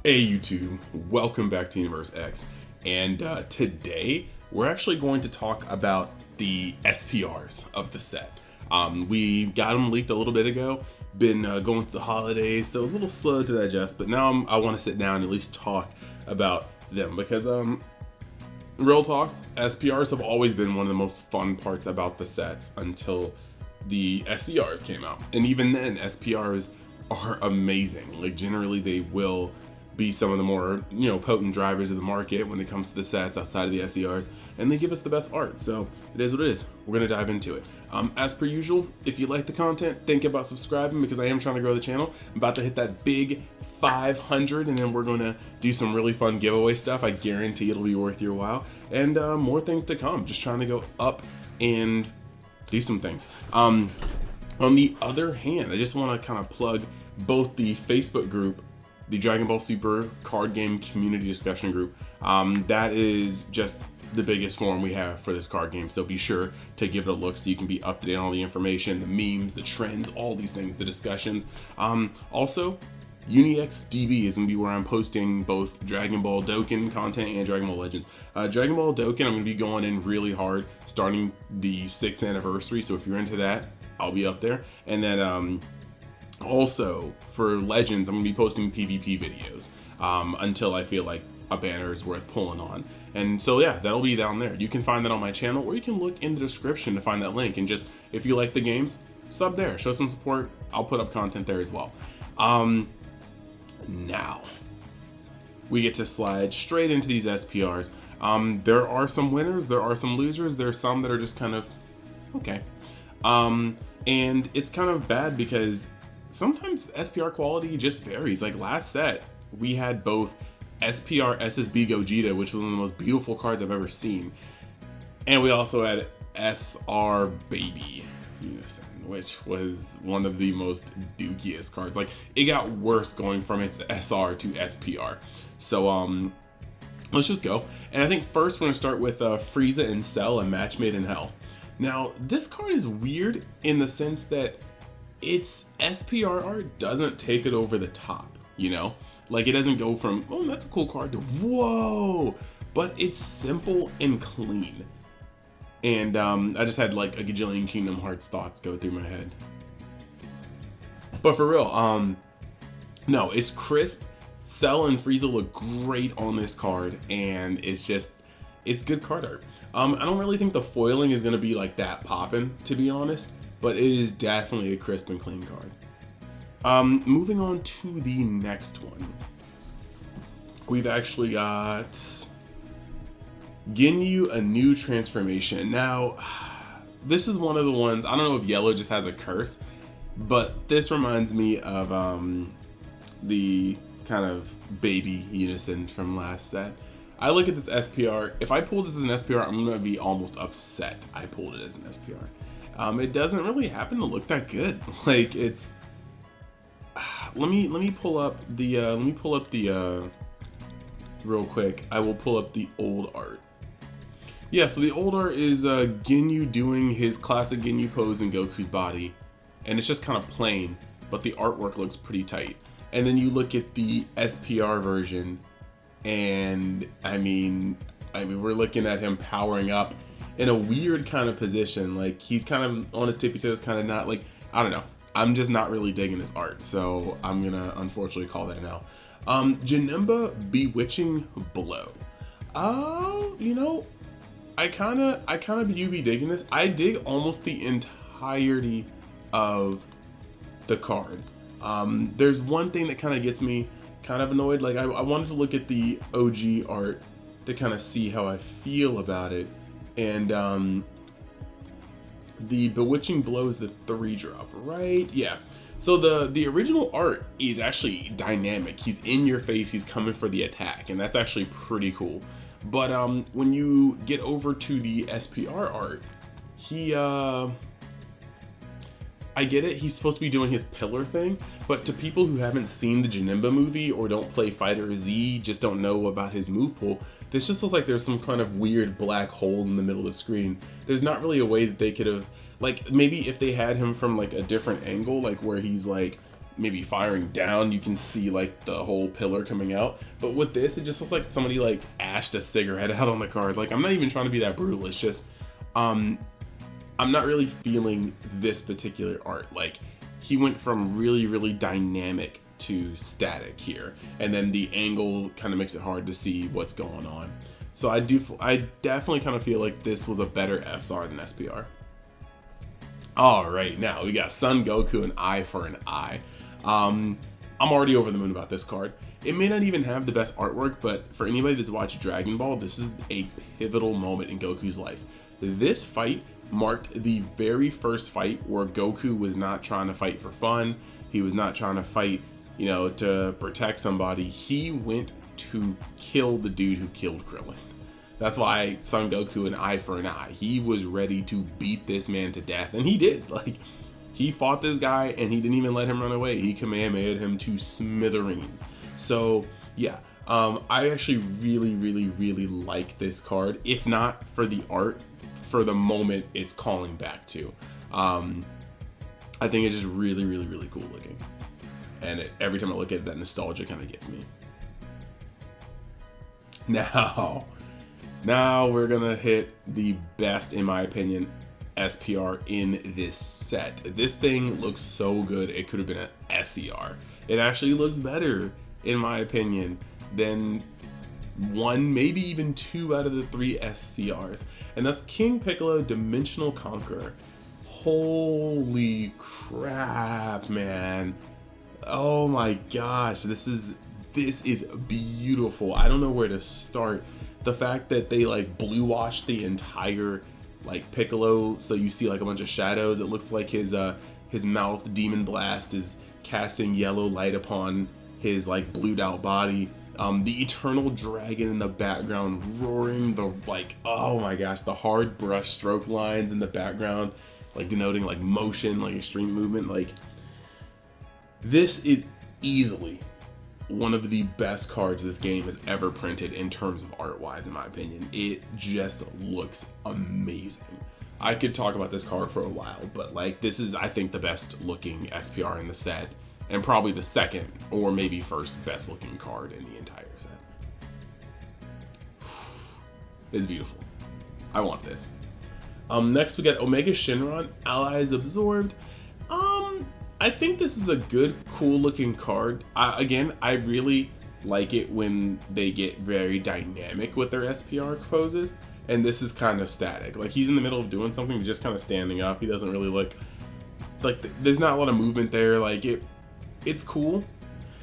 Hey YouTube, welcome back to Universe X, and today we're actually going to talk about the SPRs of the set. We got them leaked a little bit ago, been going through the holidays, so a little slow to digest, but now I want to sit down and at least talk about them because real talk, SPRs have always been one of the most fun parts about the sets until the SCRs came out, and even then SPRs are amazing. Like generally they will be some of the more potent drivers of the market when it comes to the sets outside of the SERs, and they give us the best art, so it is what it is. We're gonna dive into it. As per usual, if you like the content, think about subscribing because I am trying to grow the channel. I'm about to hit that big 500, and then we're gonna do some really fun giveaway stuff. I guarantee it'll be worth your while, and more things to come. Just trying to go up and do some things. On the other hand, I just want to kind of plug both the Facebook group, the Dragon Ball Super card game community discussion group. That is just the biggest forum we have for this card game, so be sure to give it a look so you can be up to date on all the information, the memes, the trends, all these things, the discussions. Also, UniXDB is going to be where I'm posting both Dragon Ball Dokkan content and Dragon Ball Legends. Dragon Ball Dokkan, I'm going to be going in really hard starting the 6th anniversary, so if you're into that, I'll be up there. And then also for Legends, I'm going to be posting PvP videos until I feel like a banner is worth pulling on. And so yeah, that'll be down there. You can find that on my channel, or you can look in the description to find that link, and just, if you like the games, sub there, show some support. I'll put up content there as well. Now we get to slide straight into these SPRs. There are some winners, there are some losers, there are some that are just kind of okay. And it's kind of bad because sometimes SPR quality just varies. Like last set, we had both SPR SSB Gogeta, which was one of the most beautiful cards I've ever seen, and we also had SR Baby Unison, which was one of the most dookiest cards. Like it got worse going from its SR to SPR. So let's just go. And I think first we're gonna start with Frieza and Cell, a match made in hell. Now this card is weird in the sense that its SPR art doesn't take it over the top, like it doesn't go from, oh, that's a cool card, to whoa, but it's simple and clean. And I just had like a gajillion Kingdom Hearts thoughts go through my head. But for real, no, it's crisp. Cell and Frieza look great on this card, and it's good card art. I don't really think the foiling is gonna be like that poppin', to be honest, but it is definitely a crisp and clean card. Moving on to the next one. We've actually got Ginyu, a new transformation. Now, this is one of the ones, I don't know if yellow just has a curse, but this reminds me of the kind of baby Unison from last set. I look at this SPR, if I pull this as an SPR, I'm gonna be almost upset I pulled it as an SPR. It doesn't really happen to look that good. Like it's, let me pull up the real quick. I will pull up the old art. Yeah, so the old art is Ginyu doing his classic Ginyu pose in Goku's body, and it's just kind of plain, but the artwork looks pretty tight. And then you look at the SPR version, and I mean we're looking at him powering up in a weird kind of position. Like he's kind of on his tippy toes, kind of not, like, I don't know. I'm just not really digging his art, so I'm gonna unfortunately call that an L. Janemba Bewitching Blow. I kind of be digging this. I dig almost the entirety of the card. There's one thing that kind of gets me kind of annoyed. Like I wanted to look at the OG art to kind of see how I feel about it. And the Bewitching Blow is the 3-drop, right? Yeah. So the original art is actually dynamic. He's in your face, he's coming for the attack, and that's actually pretty cool. But when you get over to the SPR art, he I get it, he's supposed to be doing his pillar thing, but to people who haven't seen the Janemba movie or don't play Fighter Z, just don't know about his move pool, this just looks like there's some kind of weird black hole in the middle of the screen. There's not really a way that they could have, like, maybe if they had him from like a different angle, like where he's like maybe firing down, you can see like the whole pillar coming out. But with this, it just looks like somebody like ashed a cigarette out on the card. Like, I'm not even trying to be that brutal. It's just, I'm not really feeling this particular art. Like, he went from really, really dynamic to static here, and then the angle kind of makes it hard to see what's going on. So I definitely kind of feel like this was a better SR than SPR. All right, now we got Son Goku, an eye for an eye. I'm already over the moon about this card. It may not even have the best artwork, but for anybody that's watched Dragon Ball, this is a pivotal moment in Goku's life. This fight marked the very first fight where Goku was not trying to fight for fun. He was not trying to fight, you know, to protect somebody. He went to kill the dude who killed Krillin. That's why Son Goku, an eye for an eye. He was ready to beat this man to death, and he did. Like, he fought this guy, and he didn't even let him run away. He Kamehameha'd him to smithereens. So, yeah, I actually really, really, really like this card. If not for the art, for the moment it's calling back to. I think it's just really, really, really cool looking. And every time I look at it, that nostalgia kind of gets me. Now we're gonna hit the best, in my opinion, SPR in this set. This thing looks so good, it could have been an SCR. It actually looks better, in my opinion, than one, maybe even two out of the 3 SCRs. And that's King Piccolo Dimensional Conqueror. Holy crap, man. Oh my gosh, this is beautiful. I don't know where to start. The fact that they like blue washed the entire like Piccolo, so you see like a bunch of shadows. It looks like his mouth demon blast is casting yellow light upon his like blued out body. The eternal dragon in the background roaring, the like, oh my gosh, the hard brush stroke lines in the background, like denoting like motion, like extreme movement. Like, this is easily one of the best cards this game has ever printed in terms of art wise, in my opinion. It just looks amazing. I could talk about this card for a while, but like, this is, I think, the best looking SPR in the set, and probably the second or maybe first best looking card in the entire set. It's beautiful. I want this. Next we got Omega Shinron, Allies Absorbed. I think this is a good, cool looking card. Again, I really like it when they get very dynamic with their SPR poses, and this is kind of static. Like, he's in the middle of doing something, he's just kind of standing up. He doesn't really look like there's not a lot of movement there. Like, it's cool.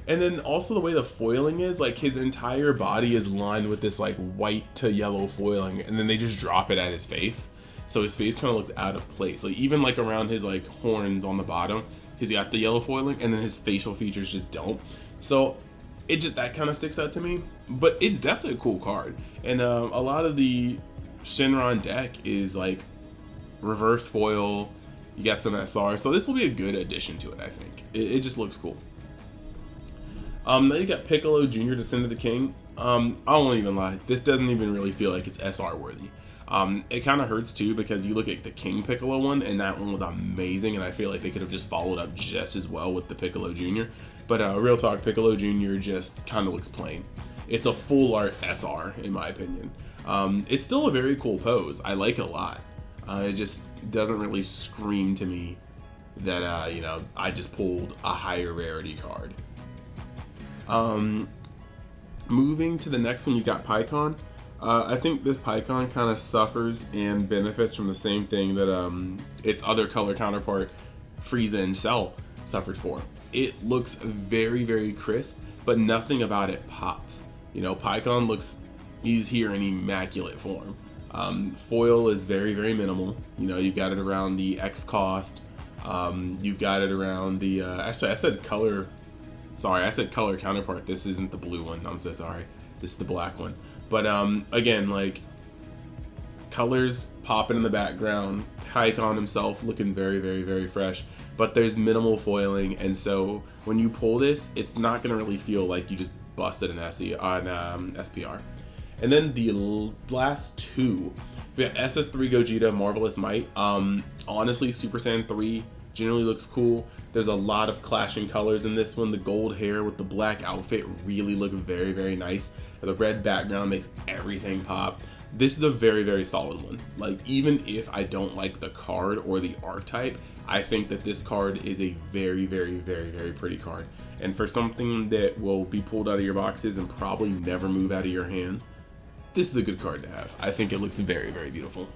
And then also the way the foiling is, like, his entire body is lined with this like white to yellow foiling, and then they just drop it at his face. So his face kind of looks out of place. Like, even like around his like horns on the bottom, he's got the yellow foiling, and then his facial features just don't. So it just, that kind of sticks out to me. But it's definitely a cool card. And a lot of the Shinron deck is like reverse foil. You got some SR, so this will be a good addition to it. I think it just looks cool. Now you got Piccolo Jr. Descend of the King. I won't even lie, this doesn't even really feel like it's SR worthy. It kind of hurts too, because you look at the King Piccolo one, and that one was amazing, and I feel like they could have just followed up just as well with the Piccolo Jr. But real talk, Piccolo Jr. just kind of looks plain. It's a full art SR, in my opinion. It's still a very cool pose. I like it a lot. It just doesn't really scream to me that, you know, I just pulled a higher rarity card. Moving to the next one, you got Pycon. I think this Pycon kind of suffers and benefits from the same thing that its other color counterpart, Frieza and Cell, suffered for. It looks very, very crisp, but nothing about it pops. You know, Pycon looks, he's here in immaculate form. Foil is very, very minimal. You know, you've got it around the X cost. You've got it around the, actually I said color counterpart. This isn't the blue one, I'm so sorry. This is the black one. But again, like, colors popping in the background, Pycon himself looking very, very, very fresh, but there's minimal foiling, and so when you pull this, it's not going to really feel like you just busted an SPR. And then the last two, we got SS3 Gogeta, Marvelous Might. Honestly, Super Saiyan 3 generally looks cool. There's a lot of clashing colors in this one. The gold hair with the black outfit really look very, very nice. The red background makes everything pop. This is a very, very solid one. Like, even if I don't like the card or the archetype, I think that this card is a very, very, very, very pretty card. And for something that will be pulled out of your boxes and probably never move out of your hands, this is a good card to have. I think it looks very, very beautiful.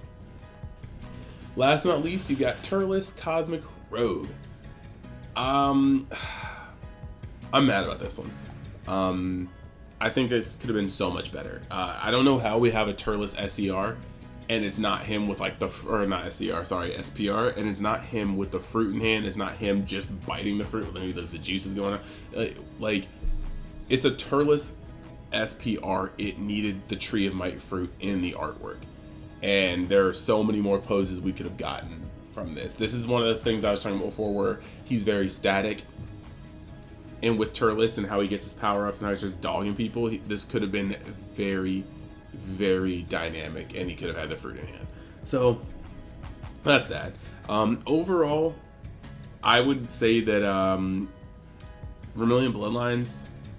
Last but not least, you got Turles Cosmic Rogue. I'm mad about this one. I think this could have been so much better. I don't know how we have a Turles SER and it's not him with like SPR, and it's not him with the fruit in hand. It's not him just biting the fruit. Maybe the juice is going on. Like, it's a Turles SPR. It needed the Tree of Might fruit in the artwork. And there are so many more poses we could have gotten from this. This is one of those things I was talking about before where he's very static. And with Turles and how he gets his power-ups and how he's just dogging people, this could have been very, very dynamic, and he could have had the fruit in hand. So that's that. Overall, I would say that Vermilion Bloodlines,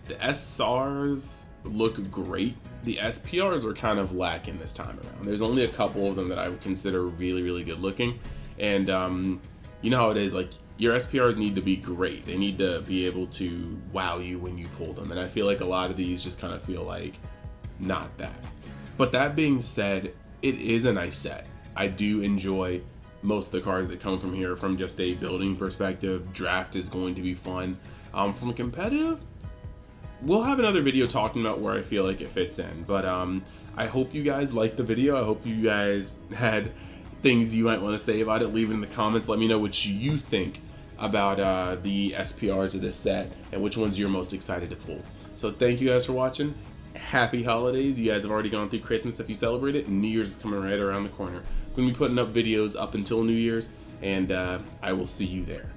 the SRs look great. The SPRs are kind of lacking this time around. There's only a couple of them that I would consider really, really good looking. And you know how it is, like, your SPRs need to be great. They need to be able to wow you when you pull them. And I feel like a lot of these just kind of feel like not that. But that being said, it is a nice set. I do enjoy most of the cards that come from here from just a building perspective. Draft is going to be fun. From a competitive, we'll have another video talking about where I feel like it fits in. But I hope you guys liked the video. I hope you guys had things you might want to say about it. Leave it in the comments. Let me know what you think about the SPRs of this set and which ones you're most excited to pull. So thank you guys for watching. Happy holidays. You guys have already gone through Christmas if you celebrate it, and New Year's is coming right around the corner. I'm going to be putting up videos up until New Year's, and I will see you there.